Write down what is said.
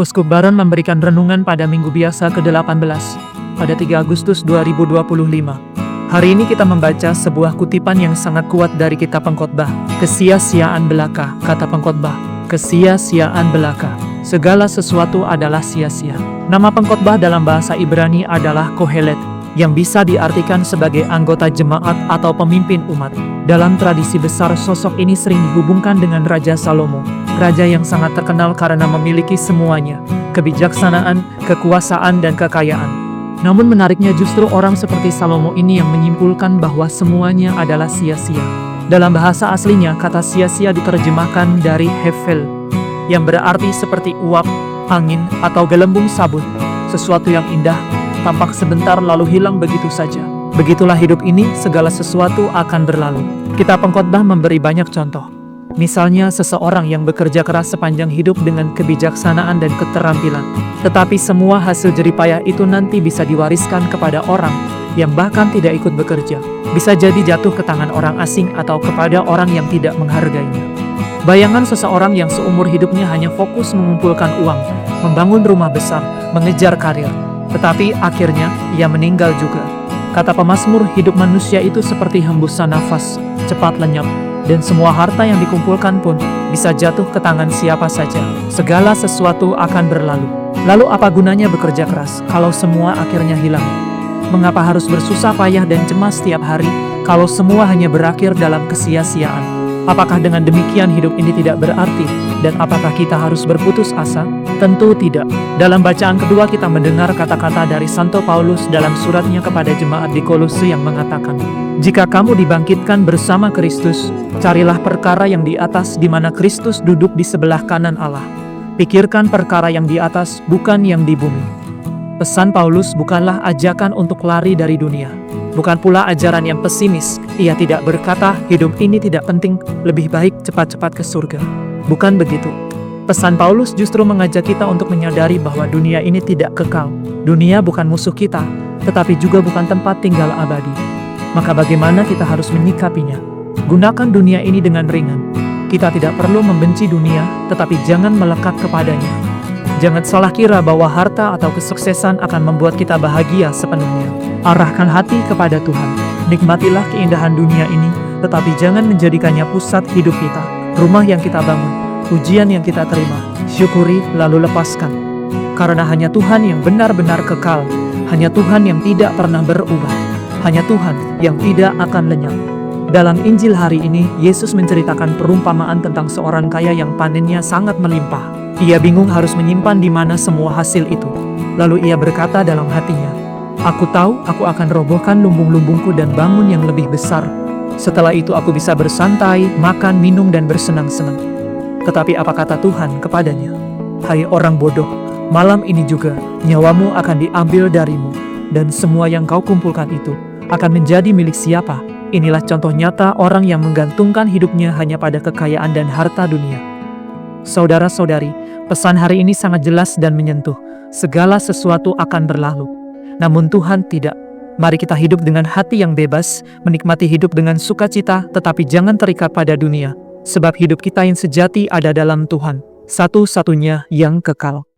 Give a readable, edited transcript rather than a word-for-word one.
Uskup Baron memberikan renungan pada Minggu Biasa ke-18, pada 3 Agustus 2025. Hari ini kita membaca sebuah kutipan yang sangat kuat dari kitab Pengkhotbah. Kesia-siaan belaka, kata Pengkhotbah. Kesia-siaan belaka. Segala sesuatu adalah sia-sia. Nama pengkhotbah dalam bahasa Ibrani adalah Kohelet, yang bisa diartikan sebagai anggota jemaat atau pemimpin umat. Dalam tradisi besar, sosok ini sering dihubungkan dengan Raja Salomo, raja yang sangat terkenal karena memiliki semuanya, kebijaksanaan, kekuasaan, dan kekayaan. Namun menariknya justru orang seperti Salomo ini yang menyimpulkan bahwa semuanya adalah sia-sia. Dalam bahasa aslinya, kata sia-sia diterjemahkan dari hevel, yang berarti seperti uap, angin, atau gelembung sabun, sesuatu yang indah, tampak sebentar lalu hilang begitu saja. Begitulah hidup ini, segala sesuatu akan berlalu. Kitab Pengkhotbah memberi banyak contoh. Misalnya seseorang yang bekerja keras sepanjang hidup dengan kebijaksanaan dan keterampilan. Tetapi semua hasil jeripayah itu nanti bisa diwariskan kepada orang yang bahkan tidak ikut bekerja. Bisa jadi jatuh ke tangan orang asing atau kepada orang yang tidak menghargainya. Bayangan seseorang yang seumur hidupnya hanya fokus mengumpulkan uang, membangun rumah besar, mengejar karir. Tetapi akhirnya ia meninggal juga. Kata pemazmur, hidup manusia itu seperti hembusan nafas, cepat lenyap, dan semua harta yang dikumpulkan pun bisa jatuh ke tangan siapa saja. Segala sesuatu akan berlalu. Lalu apa gunanya bekerja keras kalau semua akhirnya hilang? Mengapa harus bersusah payah dan cemas setiap hari kalau semua hanya berakhir dalam kesia-siaan? Apakah dengan demikian hidup ini tidak berarti? Dan apakah kita harus berputus asa? Tentu tidak. Dalam bacaan kedua kita mendengar kata-kata dari Santo Paulus dalam suratnya kepada jemaat di Kolose yang mengatakan, "Jika kamu dibangkitkan bersama Kristus, carilah perkara yang di atas di mana Kristus duduk di sebelah kanan Allah. Pikirkan perkara yang di atas, bukan yang di bumi." Pesan Paulus bukanlah ajakan untuk lari dari dunia. Bukan pula ajaran yang pesimis. Ia tidak berkata, hidup ini tidak penting, lebih baik cepat-cepat ke surga. Bukan begitu. Pesan Paulus justru mengajak kita untuk menyadari bahwa dunia ini tidak kekal. Dunia bukan musuh kita, tetapi juga bukan tempat tinggal abadi. Maka bagaimana kita harus menyikapinya? Gunakan dunia ini dengan ringan. Kita tidak perlu membenci dunia, tetapi jangan melekat kepadanya. Jangan salah kira bahwa harta atau kesuksesan akan membuat kita bahagia sepenuhnya. Arahkan hati kepada Tuhan. Nikmatilah keindahan dunia ini, tetapi jangan menjadikannya pusat hidup kita. Rumah yang kita bangun, ujian yang kita terima, syukuri lalu lepaskan. Karena hanya Tuhan yang benar-benar kekal, hanya Tuhan yang tidak pernah berubah, hanya Tuhan yang tidak akan lenyap. Dalam Injil hari ini, Yesus menceritakan perumpamaan tentang seorang kaya yang panennya sangat melimpah. Ia bingung harus menyimpan di mana semua hasil itu. Lalu ia berkata dalam hatinya, "Aku tahu aku akan robohkan lumbung-lumbungku dan bangun yang lebih besar. Setelah itu aku bisa bersantai, makan, minum, dan bersenang-senang." Tetapi apa kata Tuhan kepadanya? "Hai orang bodoh, malam ini juga nyawamu akan diambil darimu, dan semua yang kau kumpulkan itu akan menjadi milik siapa?" Inilah contoh nyata orang yang menggantungkan hidupnya hanya pada kekayaan dan harta dunia. Saudara-saudari, pesan hari ini sangat jelas dan menyentuh. Segala sesuatu akan berlalu. Namun Tuhan tidak. Mari kita hidup dengan hati yang bebas, menikmati hidup dengan sukacita, tetapi jangan terikat pada dunia. Sebab hidup kita yang sejati ada dalam Tuhan, satu-satunya yang kekal.